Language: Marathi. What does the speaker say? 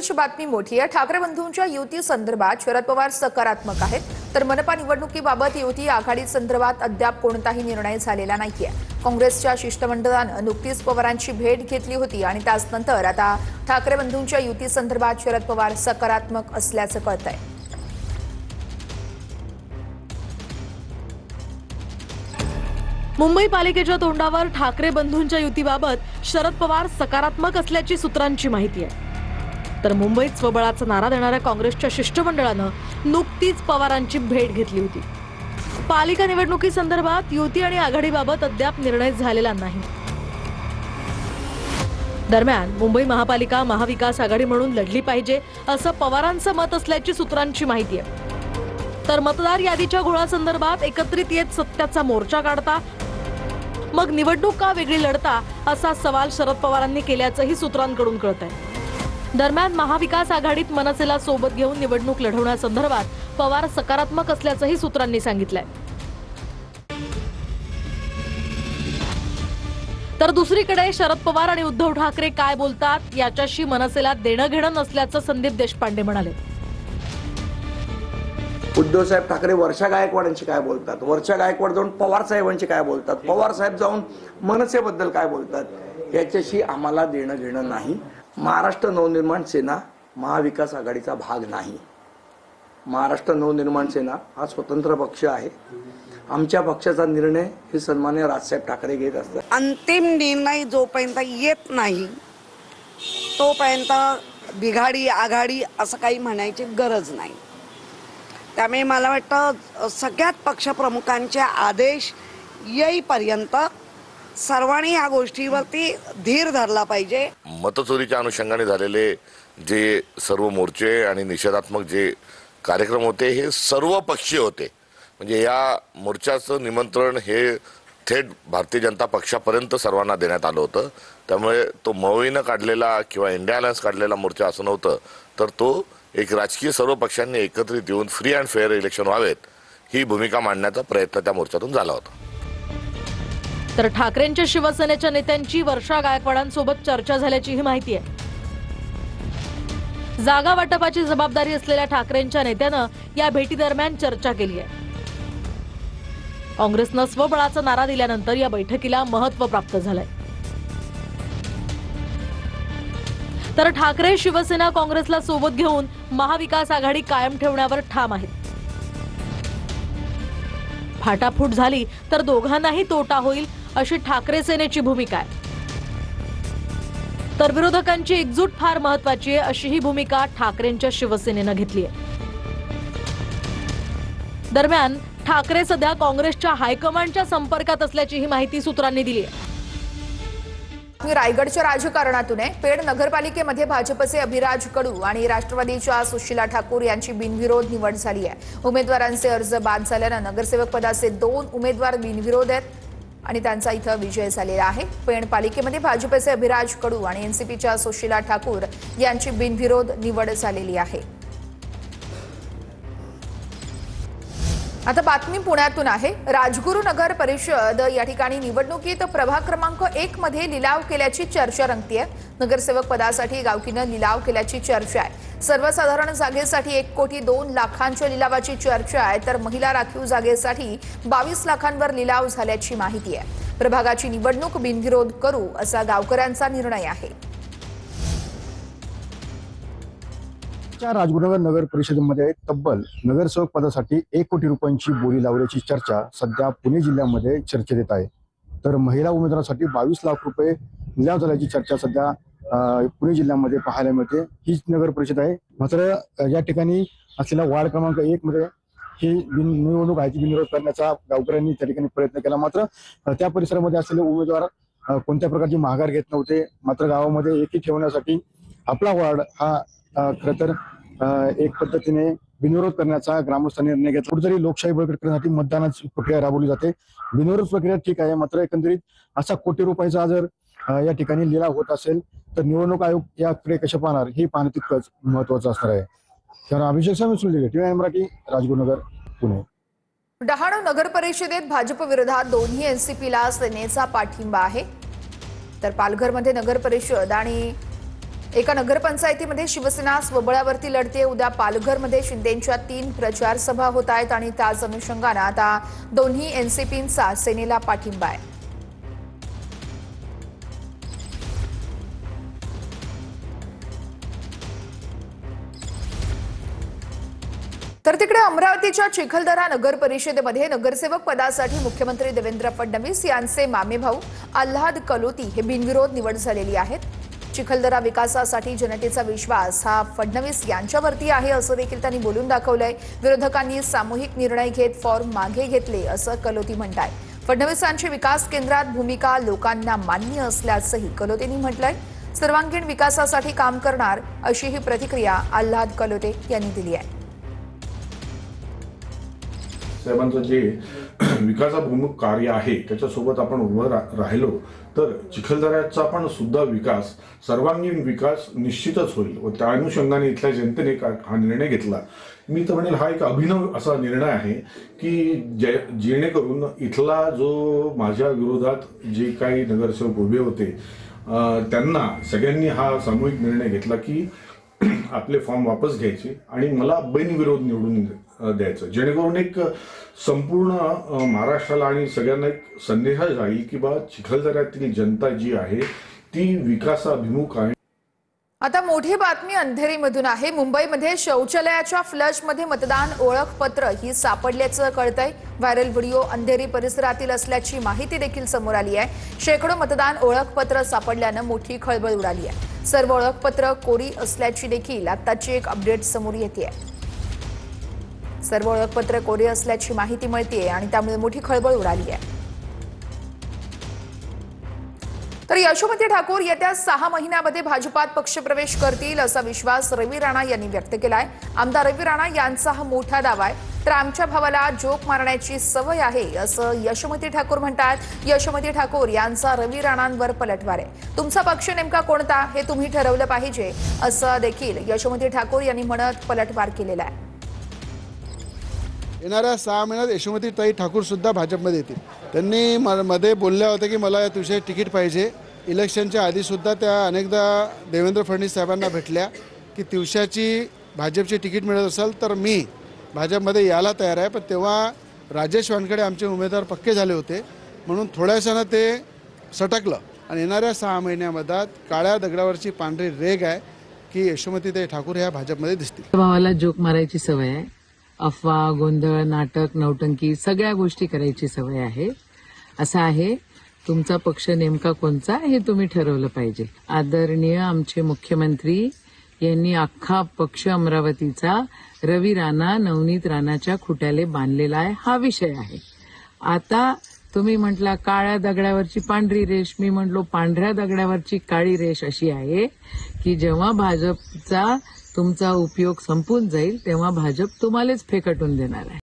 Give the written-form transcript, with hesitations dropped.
महत्त्वाची बातमी मोठी आहे। ठाकरे बंधूंच्या युती संदर्भात शरद पवार सकारात्मक आहेत, तर मनपा निवडणुकीबाबत युती आघाडी संदर्भात अद्याप कोणताही निर्णय झालेला नाहीये। काँग्रेसच्या शिष्टमंडळानं नुकतीच पवारांची भेट घेतली होती आणि त्यानंतर आता ठाकरे बंधूंच्या युती संदर्भात शरद पवार सकारात्मक असल्याचं कळतंय। मुंबई पालिकेच्या तोंडावर ठाकरे बंधूंच्या युतीबाबत शरद पवार सकारात्मक असल्याची सूत्रांची माहिती आहे। तर मुंबईत स्वबळाचा नारा देणाऱ्या काँग्रेसच्या शिष्टमंडळानं नुकतीच पवारांची भेट घेतली होती। पालिका निवडणुकीसंदर्भात युती आणि आघाडीबाबत अद्याप निर्णय झालेला नाही। दरम्यान मुंबई महापालिका महाविकास आघाडी म्हणून लढली पाहिजे असं पवारांचं मत असल्याची सूत्रांची माहिती आहे। तर मतदार यादीच्या घोळासंदर्भात एकत्रित येत सत्याचा मोर्चा काढता मग निवडणूक का वेगळी लढता असा सवाल शरद पवारांनी केल्याचंही सूत्रांकडून कळतंय। दरम्यान महाविकास आघाडीत मनसेला सोबत घेऊन निवडणूक लढवण्यासंदर्भात पवार सकारात्मक असल्याचंही सूत्रांनी सांगितलंय। तर दुसरीकडे शरद पवार आणि उद्धव ठाकरे काय बोलतात याच्याशी मनसेला देणं घेणं नसल्याचं संदीप देशपांडे म्हणाले। उद्धव साहेब ठाकरे वर्षा गायकवाडांची काय बोलतात, वर्षा गायकवाड जाऊन पवार साहेबांची काय बोलतात, पवार साहेब जाऊन मनसेबद्दल काय बोलतात याच्याशी आम्हाला देणं घेणं नाही। महाराष्ट्र नवनिर्माण सेना महाविकास आघाडीचा भाग नाही। महाराष्ट्र नवनिर्माण सेना हा स्वतंत्र पक्ष आहे। आमच्या पक्षाचा निर्णय हे सन्माननीय राजसाहेब ठाकरे घेत असतात। अंतिम निर्णय जोपर्यंत येत नाही तोपर्यंत बिघाडी आघाडी असं काही म्हणायची गरज नाही। त्यामुळे मला वाटतं सगळ्यात पक्षप्रमुखांचे आदेश येईपर्यंत सर्वांनी या गोष्टीवरती धीर धरला पाहिजे। मतचोरीच्या अनुषंगाने झालेले जे सर्व मोर्चे आणि निषेधात्मक जे कार्यक्रम होते हे सर्व पक्षीय होते। म्हणजे या मोर्चाचं निमंत्रण हे थेट भारतीय जनता पक्षापर्यंत सर्वांना देण्यात आलं होतं। त्यामुळे तो मवईनं काढलेला किंवा इंडिया अलायन्स काढलेला मोर्चा असं नव्हतं, तर तो एक राजकीय सर्व पक्षांनी एकत्रित येऊन फ्री अँड फेअर इलेक्शन व्हावेत ही भूमिका मांडण्याचा प्रयत्न त्या मोर्चातून झाला होता। तर ठाकरेंच्या शिवसेनेच्या नेत्यांची वर्षा गायकवाडांसोबत चर्चा झाल्याची ही माहिती आहे। जागा वाटपाची जबाबदारी असलेल्या ठाकरेंच्या नेत्यानं या भेटीदरम्यान चर्चा केली आहे। काँग्रेसनं स्वबळाचा नारा दिल्यानंतर या बैठकीला महत्त्व प्राप्त झालंय। तर ठाकरे शिवसेना काँग्रेसला सोबत घेऊन महाविकास आघाडी कायम ठेवण्यावर ठाम आहेत। फाटाफूट झाली तर दोघांनाही तोटा होईल अशी ठाकरे सेनेची भूमिका आहे। तर विरोधकांची एकजूट फार महत्त्वाची आहे अशी ही भूमिका ठाकरेंच्या शिवसेनेनं घेतली आहे। दरम्यान ठाकरे सध्या काँग्रेसच्या हायकमांडच्या संपर्कात असल्याची ही माहिती सूत्रांनी दिली आहे। रायगडच्या राजकारणातून पेड नगरपालिकेमध्ये भाजपचे अभिराज कडू आणि राष्ट्रवादीच्या सुशीला ठाकूर यांची बिनविरोध निवड झाली आहे। उमेदवारांचे अर्ज बाद झाल्यानं नगरसेवक पदाचे 2 उमेदवार बिनविरोध आहेत आणि त्यांचा इथं विजय झालेला आहे। पेड पालिकेमध्ये भाजपचे अभिराज कडू आणि एनसीपीच्या सुशीला ठाकूर यांची बिनविरोध निवड झालेली आहे। आता बातमी पुण्यातून आहे। राजगुरू नगर परिषद या ठिकाणी निवडणुकीत प्रभाग क्रमांक 1 मध्ये लिलाव केल्याची चर्चा रंगतीये। नगरसेवक पदासाठी गावकीनं लिलाव केल्याची चर्चा आहे। सर्वसाधारण जागेसाठी 1,02,00,000च्या लिलावाची चर्चा आहे, तर महिला राखीव जागेसाठी 22 लाखांवर लिलाव झाल्याची माहिती आहे। प्रभागाची निवडणूक बिनविरोध करू असा गावकऱ्यांचा निर्णय आहे। राजगुरुनगर नगर परिषदेमध्ये तब्बल नगरसेवक पदासाठी 1 कोटी रुपयांची बोली लावल्याची चर्चा सध्या पुणे जिल्ह्यामध्ये चर्चेत येत आहे। तर महिला उमेदवारासाठी 22 लाख रुपये लिलाव झाल्याची चर्चा सध्या पुणे जिल्ह्यामध्ये पाहायला मिळते। हीच नगर परिषद आहे। मात्र या ठिकाणी असलेल्या वार्ड क्रमांक 1 मध्ये ही निवडणूक आहे ती बिनविरोध करण्याचा गावकऱ्यांनी त्या ठिकाणी प्रयत्न केला। मात्र त्या परिसरामध्ये असलेले उमेदवार कोणत्या प्रकारची माघार घेत नव्हते। मात्र गावामध्ये एकी ठेवण्यासाठी आपला वार्ड हा खरं तर एक पद्धतीने बिनविरोध करण्याचा ग्रामस्थांनी निर्णय घेतला। कुठेतरी लोकशाही बळकट करण्यासाठी मतदानाची प्रक्रिया राबवली जाते। बिनविरोध प्रक्रिया ठीक आहे, मात्र एकंदरीत असा कोटी रुपयाचा जर या ठिकाणी लिलाव होत असेल तर निवडणूक आयोग याकडे कशा पाहणार हे पाहणं तितकंच महत्त्वाचं असणार आहे। तर अभिषेक स्वामी, टीव्ही मराठी, राजगुरुनगर, पुणे। डहाणू नगर परिषदेत भाजप विरोधात दोन्ही एनसीपीला सेनेचा पाठिंबा आहे। तर पालघरमध्ये नगर परिषद आणि एका नगरपंचायतीमध्ये शिवसेना स्वबळावरती लढते. उद्या पालघरमध्ये शिंदेंच्या 3 प्रचार सभा होत आहेत आणि त्याच अनुषंगानं आता दोन्ही एनसीपींचा सेनेला पाठिंबा आहे. तर तिकडे अमरावतीच्या चिखलदरा नगर परिषदेमध्ये नगरसेवक पदासाठी मुख्यमंत्री देवेंद्र फडणवीस यांचे मामेभाऊ आल्हाद कलोती हे बिनविरोध निवड झालेली आहेत. चिखलदरा विकासासाठी जनतेचा विश्वास हा फडणवीस यांच्यावरती आहे असं देखील त्यांनी बोलून दाखवलंय. विरोधकांनी सामूहिक निर्णय घेत फॉर्म मागे घेतले असं कलोती म्हणताय. फडणवीसांची विकास केंद्रात भूमिका लोकांना मान्य असल्याचंही कलोतींनी म्हटलंय. सर्वांगीण विकासासाठी काम करणार अशी ही प्रतिक्रिया आल्हाद कलोते यांनी दिली आहे. साहेबांचं जे विकासाभिमुख कार्य आहे त्याच्यासोबत आपण उभं राहिलो तर चिखलदऱ्याचा पण सुद्धा विकास, सर्वांगीण विकास निश्चितच होईल व त्या अनुषंगाने इथल्या जनतेने हा निर्णय घेतला. मी तर म्हणेल हा एक अभिनव असा निर्णय आहे की जेणेकरून इथला जो माझ्या विरोधात जे काही नगरसेवक उभे होते त्यांना सगळ्यांनी हा सामूहिक निर्णय घेतला की आपले फॉर्म वापस घ्यायचे आणि मला बिनविरोध निवडून द्यायचं, जेणेकरून एक संपूर्ण महाराष्ट्राला आणि सगळ्यांना एक संदेश जाईल की बा चिखलदऱ्यातील जनता जी आहे ती विकासाभिमुख आहे. आता मोठी बातमी अंधेरीमधून आहे. मुंबईमध्ये शौचालयाच्या फ्लशमध्ये मतदान ओळखपत्र ही सापडल्याचं कळतंय. व्हायरल व्हिडिओ अंधेरी परिसरातील असल्याची माहिती देखील समोर आली आहे. शेकडो मतदान ओळखपत्र सापडल्यानं मोठी खळबळ उडाली आहे. सर्व ओळखपत्र कोरी असल्याची देखील आताची एक अपडेट समोर येते. सर्व ओळखपत्र कोरी असल्याची माहिती मिळते आणि त्यामुळे मोठी खळबळ उडाली आहे. तर यशोमती ठाकूर येत्या 6 महिन्यामध्ये भाजपात पक्षप्रवेश करतील असा विश्वास रवी राणा यांनी व्यक्त केलाय. आमदार रवी राणा यांचा हा मोठा दावा आहे. तर आमच्या भावाला जोक मारण्याची सवय आहे असं यशोमती ठाकूर म्हणतात. यशोमती ठाकूर यांचा रवी राणांवर पलटवार आहे. तुमचा पक्ष नेमका कोणता हे तुम्ही ठरवलं पाहिजे असं देखील यशोमती ठाकूर यांनी म्हणत पलटवार केलेला आहे. येणाऱ्या 6 महिन्यात यशोमतीताई ठाकूर सुद्धा भाजपमध्ये येतील. त्यांनी मध्ये बोलल्या होत्या की मला या दिवशी तिकीट पाहिजे. इलेक्शनच्या आधीसुद्धा त्या अनेकदा देवेंद्र फडणवीस साहेबांना भेटल्या की दिवसाची भाजपची तिकीट मिळत असेल तर मी भाजपमध्ये यायला तयार आहे. पण तेव्हा राजेश वानखेडे आमचे उमेदवार पक्के झाले होते म्हणून थोड्याशानं ते सटकलं आणि येणाऱ्या 6 महिन्यामध्ये काळ्या दगडावरची पांढरी रेघ आहे की यशोमतीताई ठाकूर ह्या भाजपमध्ये दिसतील. भावाला जोक मारायची सवय आहे. अफवा, गोंधळ, नाटक, नौटंकी सगळ्या गोष्टी करायची सवय आहे. असं आहे, तुमचा पक्ष नेमका कोणता हे तुम्ही ठरवलं पाहिजे. आदरणीय आमचे मुख्यमंत्री यांनी अख्खा पक्ष अमरावतीचा रवी राणा, नवनीत राणाच्या खुट्याले बांधलेला आहे हा विषय आहे. आता तुम्ही म्हटला काळ्या दगडावरची पांढरी रेष, मी म्हटलो पांढऱ्या दगडावरची काळी रेष अशी आहे की जेव्हा भाजपचा तुमचा उपयोग संपून जाईल तेव्हा भाजप तुम्हालाच फेकटून देणार आहे.